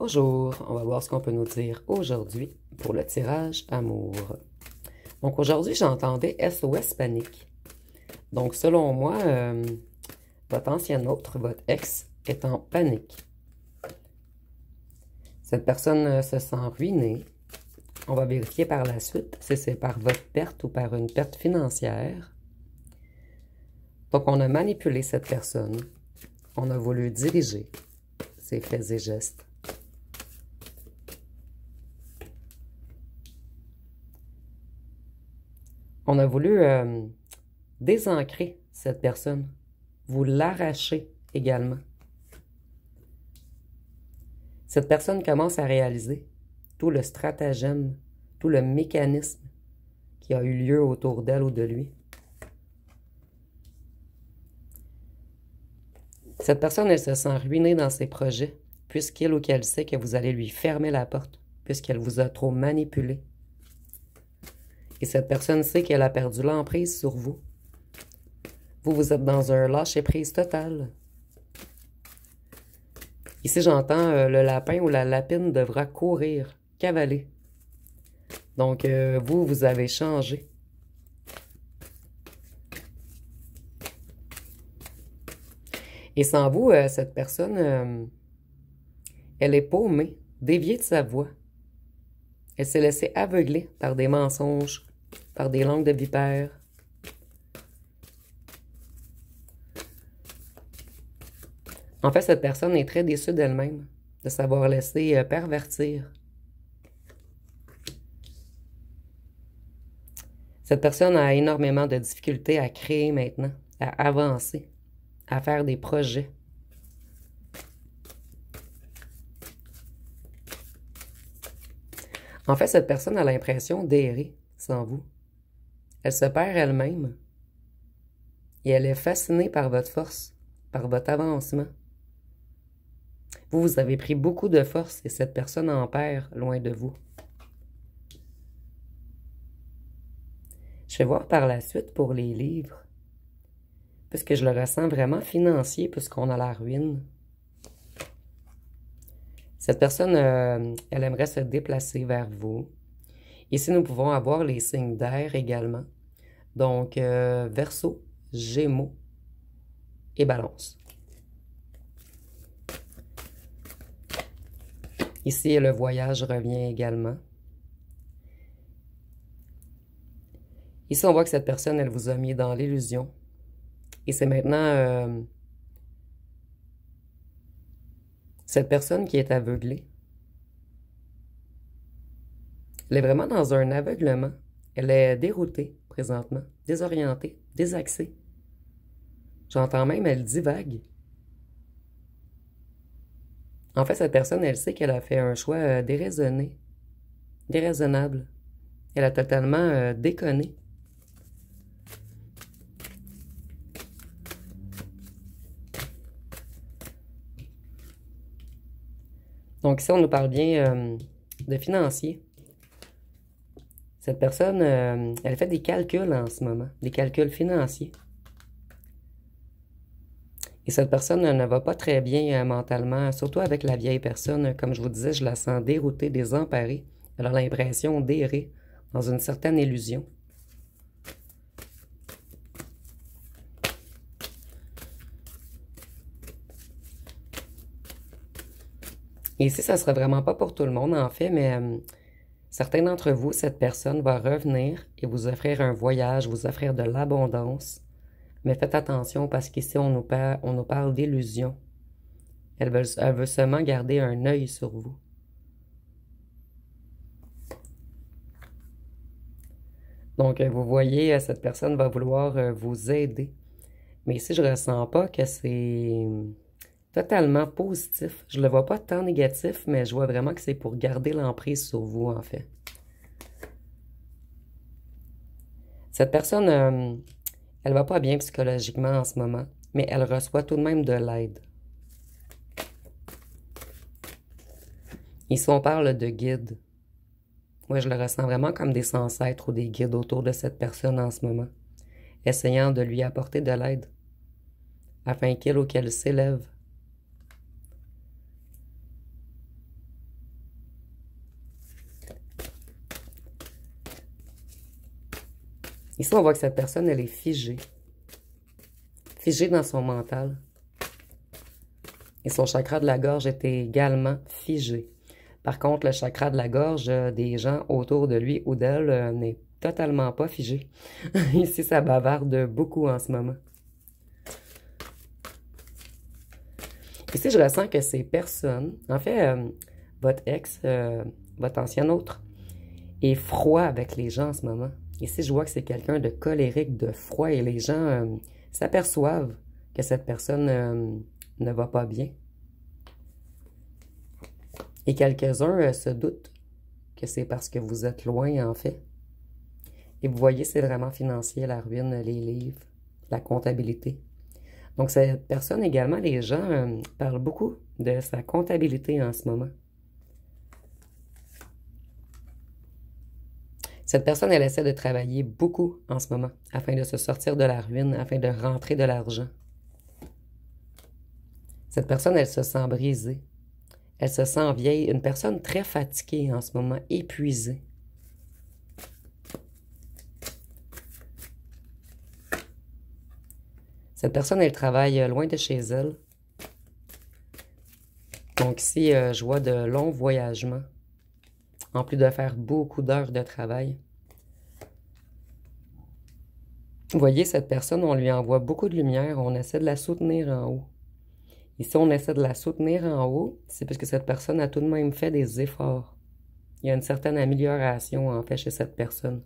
Bonjour, on va voir ce qu'on peut nous dire aujourd'hui pour le tirage amour. Donc aujourd'hui, j'entendais SOS panique. Donc selon moi, votre ancien autre, votre ex, est en panique. Cette personne se sent ruinée. On va vérifier par la suite si c'est par votre perte ou par une perte financière. Donc on a manipulé cette personne. On a voulu diriger ses faits et gestes. On a voulu désancrer cette personne, vous l'arracher également. Cette personne commence à réaliser tout le stratagème, tout le mécanisme qui a eu lieu autour d'elle ou de lui. Cette personne, elle se sent ruinée dans ses projets, puisqu'il ou qu'elle sait que vous allez lui fermer la porte, puisqu'elle vous a trop manipulé. Et cette personne sait qu'elle a perdu l'emprise sur vous. Vous êtes dans un lâcher-prise total. Ici, j'entends le lapin ou la lapine devra courir, cavaler. Donc, vous avez changé. Et sans vous, cette personne, elle est paumée, déviée de sa voie. Elle s'est laissée aveugler par des mensonges, par des langues de vipère. En fait, cette personne est très déçue d'elle-même, de s'avoir laissé pervertir. Cette personne a énormément de difficultés à créer maintenant, à avancer, à faire des projets. En fait, cette personne a l'impression d'errer sans vous. Elle se perd elle-même et elle est fascinée par votre force, par votre avancement. Vous avez pris beaucoup de force et cette personne en perd loin de vous. Je vais voir par la suite pour les livres, puisque je le ressens vraiment financier, puisqu'on a la ruine. Cette personne, elle aimerait se déplacer vers vous. Ici, nous pouvons avoir les signes d'air également. Donc, Verseau, Gémeaux et Balance. Ici, le voyage revient également. Ici, on voit que cette personne, elle vous a mis dans l'illusion. Et c'est maintenant cette personne qui est aveuglée. Elle est vraiment dans un aveuglement. Elle est déroutée présentement, désorientée, désaxée. J'entends même, elle divague. En fait, cette personne, elle sait qu'elle a fait un choix déraisonné, déraisonnable. Elle a totalement déconné. Donc ici, on nous parle bien de financier. Cette personne, elle fait des calculs en ce moment, des calculs financiers. Et cette personne ne va pas très bien mentalement, surtout avec la vieille personne. Comme je vous disais, je la sens déroutée, désemparée. Elle a l'impression d'errer dans une certaine illusion. Et ici, ça ne sera vraiment pas pour tout le monde, en fait, mais certains d'entre vous, cette personne va revenir et vous offrir un voyage, vous offrir de l'abondance. Mais faites attention parce qu'ici, on nous parle d'illusion. Elle veut seulement garder un œil sur vous. Donc, vous voyez, cette personne va vouloir vous aider. Mais ici, je ne ressens pas que c'est totalement positif. Je ne le vois pas tant négatif, mais je vois vraiment que c'est pour garder l'emprise sur vous, en fait. Cette personne, elle va pas bien psychologiquement en ce moment, mais elle reçoit tout de même de l'aide. Ici, on parle de guides. Moi, je le ressens vraiment comme des ancêtres ou des guides autour de cette personne en ce moment, essayant de lui apporter de l'aide, afin qu'il ou qu'elle s'élève. Ici, on voit que cette personne, elle est figée. Figée dans son mental. Et son chakra de la gorge était également figé. Par contre, le chakra de la gorge des gens autour de lui ou d'elle n'est totalement pas figé. Ici, ça bavarde beaucoup en ce moment. Ici, je ressens que ces personnes, en fait, votre ex, votre ancien autre, est froid avec les gens en ce moment. Ici, je vois que c'est quelqu'un de colérique, de froid, et les gens s'aperçoivent que cette personne ne va pas bien. Et quelques-uns se doutent que c'est parce que vous êtes loin, en fait. Et vous voyez, c'est vraiment financier, la ruine, les livres, la comptabilité. Donc, cette personne également, les gens parlent beaucoup de sa comptabilité en ce moment. Cette personne, elle essaie de travailler beaucoup en ce moment afin de se sortir de la ruine, afin de rentrer de l'argent. Cette personne, elle se sent brisée. Elle se sent vieille, une personne très fatiguée en ce moment, épuisée. Cette personne, elle travaille loin de chez elle. Donc ici, je vois de longs voyagements, en plus de faire beaucoup d'heures de travail. Vous voyez, cette personne, on lui envoie beaucoup de lumière, on essaie de la soutenir en haut. Ici, on essaie de la soutenir en haut, c'est parce que cette personne a tout de même fait des efforts. Il y a une certaine amélioration, en fait, chez cette personne.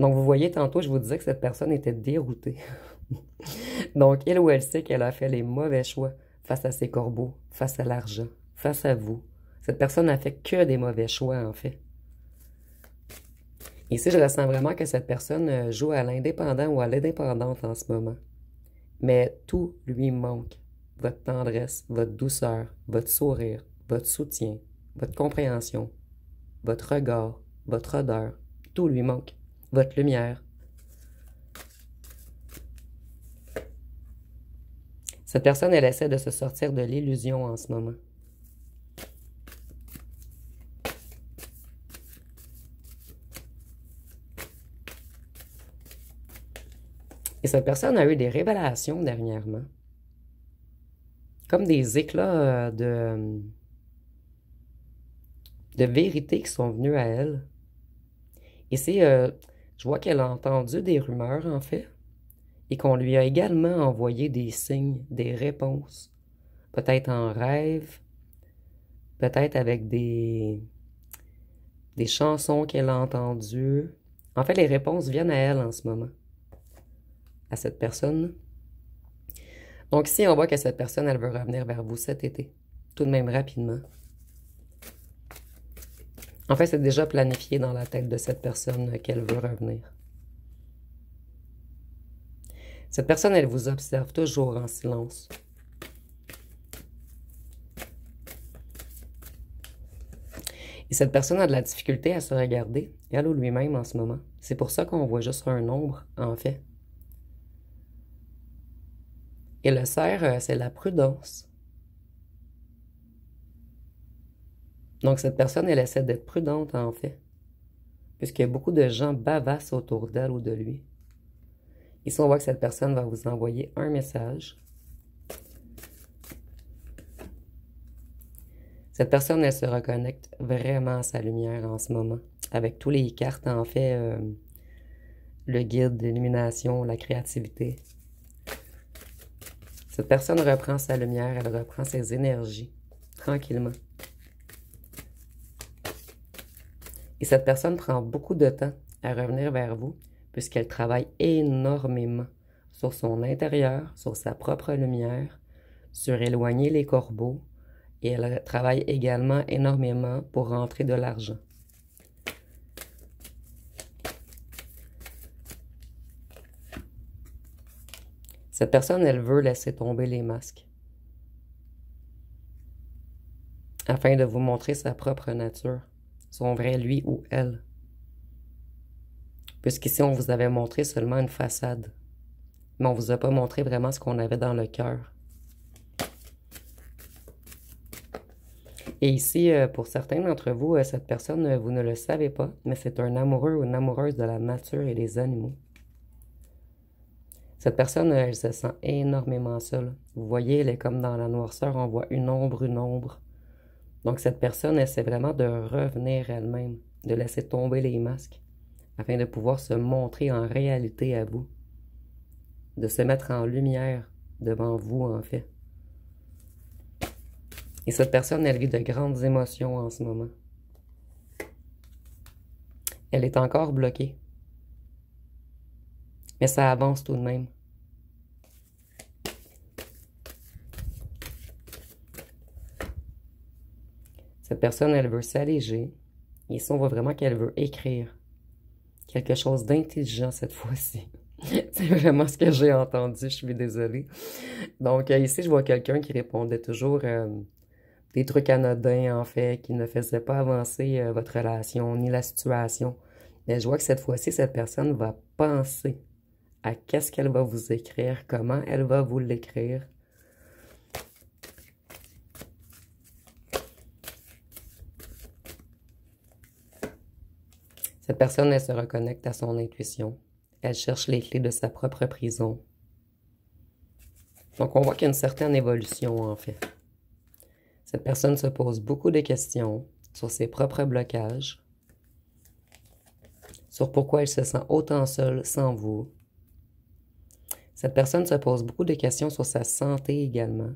Donc, vous voyez, tantôt, je vous disais que cette personne était déroutée. Donc, il ou elle sait qu'elle a fait les mauvais choix face à ses corbeaux, face à l'argent, face à vous. Cette personne n'a fait que des mauvais choix, en fait. Ici, je ressens vraiment que cette personne joue à l'indépendant ou à l'indépendante en ce moment. Mais tout lui manque. Votre tendresse, votre douceur, votre sourire, votre soutien, votre compréhension, votre regard, votre odeur, tout lui manque. Votre lumière. Cette personne, elle essaie de se sortir de l'illusion en ce moment. Et cette personne a eu des révélations dernièrement. Comme des éclats de vérité qui sont venus à elle. Ici, je vois qu'elle a entendu des rumeurs, en fait, et qu'on lui a également envoyé des signes, des réponses. Peut-être en rêve, peut-être avec des chansons qu'elle a entendues. En fait, les réponses viennent à elle en ce moment, à cette personne. Donc ici, on voit que cette personne, elle veut revenir vers vous cet été, tout de même rapidement. En fait, c'est déjà planifié dans la tête de cette personne qu'elle veut revenir. Cette personne, elle vous observe toujours en silence. Et cette personne a de la difficulté à se regarder, elle ou lui-même en ce moment. C'est pour ça qu'on voit juste un nombre, en fait. Et le cerf, c'est la prudence. Donc, cette personne, elle essaie d'être prudente, en fait, puisqu'il y a beaucoup de gens bavassent autour d'elle ou de lui. Ici, on voit que cette personne va vous envoyer un message. Cette personne, elle se reconnecte vraiment à sa lumière en ce moment, avec tous les cartes, en fait, le guide, l'illumination, la créativité. Cette personne reprend sa lumière, elle reprend ses énergies, tranquillement. Et cette personne prend beaucoup de temps à revenir vers vous, puisqu'elle travaille énormément sur son intérieur, sur sa propre lumière, sur éloigner les corbeaux, et elle travaille également énormément pour rentrer de l'argent. Cette personne, elle veut laisser tomber les masques afin de vous montrer sa propre nature, son vrai lui ou elle. Puisqu'ici, on vous avait montré seulement une façade, mais on ne vous a pas montré vraiment ce qu'on avait dans le cœur. Et ici, pour certains d'entre vous, cette personne, vous ne le savez pas, mais c'est un amoureux ou une amoureuse de la nature et des animaux. Cette personne, elle se sent énormément seule. Vous voyez, elle est comme dans la noirceur, on voit une ombre, une ombre. Donc cette personne essaie vraiment de revenir elle-même, de laisser tomber les masques, afin de pouvoir se montrer en réalité à vous, de se mettre en lumière devant vous, en fait. Et cette personne, elle vit de grandes émotions en ce moment. Elle est encore bloquée. Mais ça avance tout de même. Cette personne, elle veut s'alléger. Et ici, on voit vraiment qu'elle veut écrire quelque chose d'intelligent cette fois-ci. C'est vraiment ce que j'ai entendu, je suis désolée. Donc ici, je vois quelqu'un qui répondait toujours des trucs anodins, en fait, qui ne faisaient pas avancer votre relation ni la situation. Mais je vois que cette fois-ci, cette personne va penser à qu'est-ce qu'elle va vous écrire, comment elle va vous l'écrire. Cette personne, elle se reconnecte à son intuition. Elle cherche les clés de sa propre prison. Donc, on voit qu'il y a une certaine évolution, en fait. Cette personne se pose beaucoup de questions sur ses propres blocages, sur pourquoi elle se sent autant seule sans vous. Cette personne se pose beaucoup de questions sur sa santé également.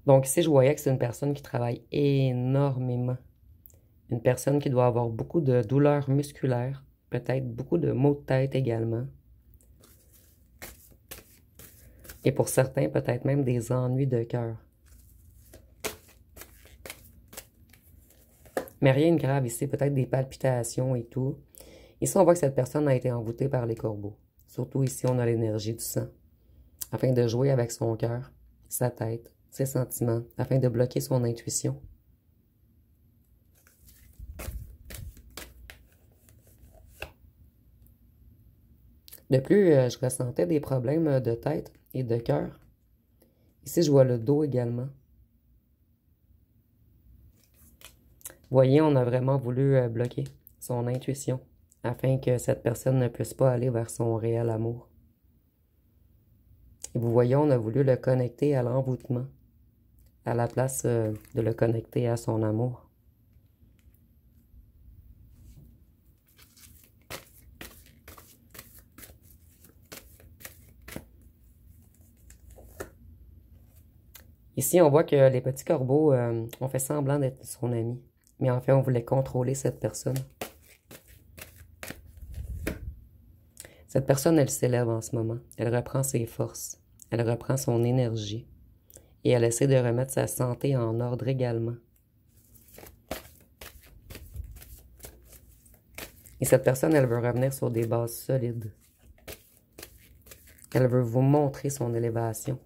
Donc ici, je voyais que c'est une personne qui travaille énormément. Une personne qui doit avoir beaucoup de douleurs musculaires, peut-être beaucoup de maux de tête également. Et pour certains, peut-être même des ennuis de cœur. Mais rien de grave ici, peut-être des palpitations et tout. Ici, on voit que cette personne a été envoûtée par les corbeaux. Surtout ici, on a l'énergie du sang. Afin de jouer avec son cœur, sa tête, ses sentiments, afin de bloquer son intuition. De plus, je ressentais des problèmes de tête et de cœur. Ici, je vois le dos également. Voyez, on a vraiment voulu bloquer son intuition afin que cette personne ne puisse pas aller vers son réel amour. Et vous voyez, on a voulu le connecter à l'envoûtement à la place de le connecter à son amour. Ici, on voit que les petits corbeaux ont fait semblant d'être son ami. Mais en fait, on voulait contrôler cette personne. Cette personne, elle s'élève en ce moment. Elle reprend ses forces. Elle reprend son énergie. Et elle essaie de remettre sa santé en ordre également. Et cette personne, elle veut revenir sur des bases solides. Elle veut vous montrer son élévation.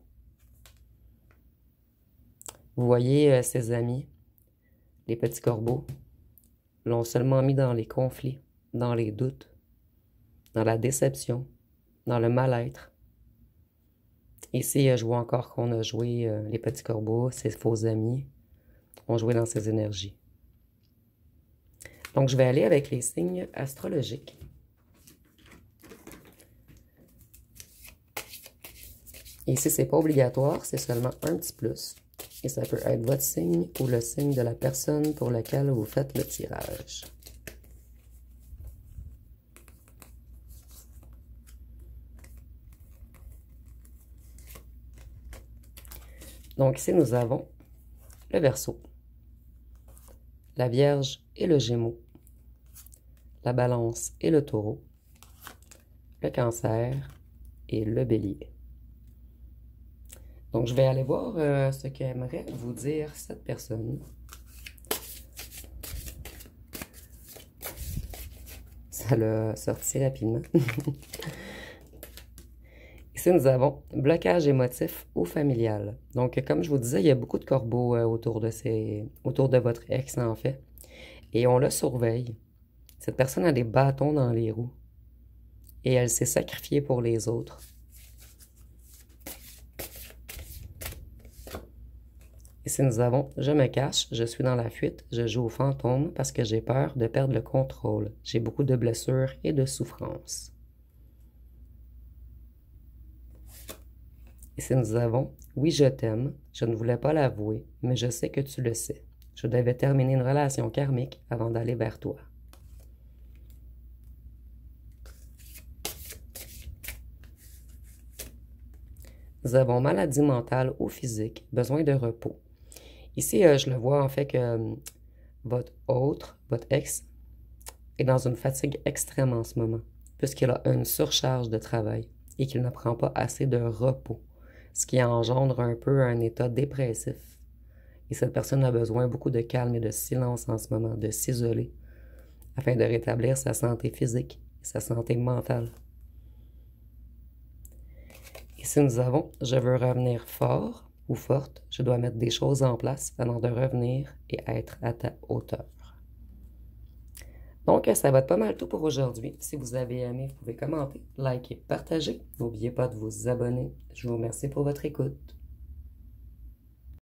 Vous voyez, ses amis, les petits corbeaux, l'ont seulement mis dans les conflits, dans les doutes, dans la déception, dans le mal-être. Ici, je vois encore qu'on a joué les petits corbeaux, ses faux amis, ont joué dans ces énergies. Donc, je vais aller avec les signes astrologiques. Ici, c'est pas obligatoire, c'est seulement un petit plus. Et ça peut être votre signe ou le signe de la personne pour laquelle vous faites le tirage. Donc ici, nous avons le Verseau, la Vierge et le Gémeaux, la Balance et le Taureau, le Cancer et le Bélier. Donc, je vais aller voir ce qu'aimerait vous dire cette personne. Ça l'a sorti rapidement. Ici, nous avons blocage émotif ou familial. Donc, comme je vous disais, il y a beaucoup de corbeaux autour de votre ex, en fait. Et on le surveille. Cette personne a des bâtons dans les roues. Et elle s'est sacrifiée pour les autres. Ici, nous avons je me cache, je suis dans la fuite, je joue au fantôme parce que j'ai peur de perdre le contrôle. J'ai beaucoup de blessures et de souffrances. Ici, nous avons oui, je t'aime, je ne voulais pas l'avouer, mais je sais que tu le sais. Je devais terminer une relation karmique avant d'aller vers toi. Nous avons maladie mentale ou physique, besoin de repos. Ici, je le vois en fait que votre ex, est dans une fatigue extrême en ce moment, puisqu'il a une surcharge de travail et qu'il ne prend pas assez de repos, ce qui engendre un peu un état dépressif. Et cette personne a besoin beaucoup de calme et de silence en ce moment, de s'isoler, afin de rétablir sa santé physique et sa santé mentale. Ici, nous avons « Je veux revenir fort » ou « forte ». Je dois mettre des choses en place avant de revenir et être à ta hauteur. Donc, ça va être pas mal tout pour aujourd'hui. Si vous avez aimé, vous pouvez commenter, liker, partager. N'oubliez pas de vous abonner. Je vous remercie pour votre écoute.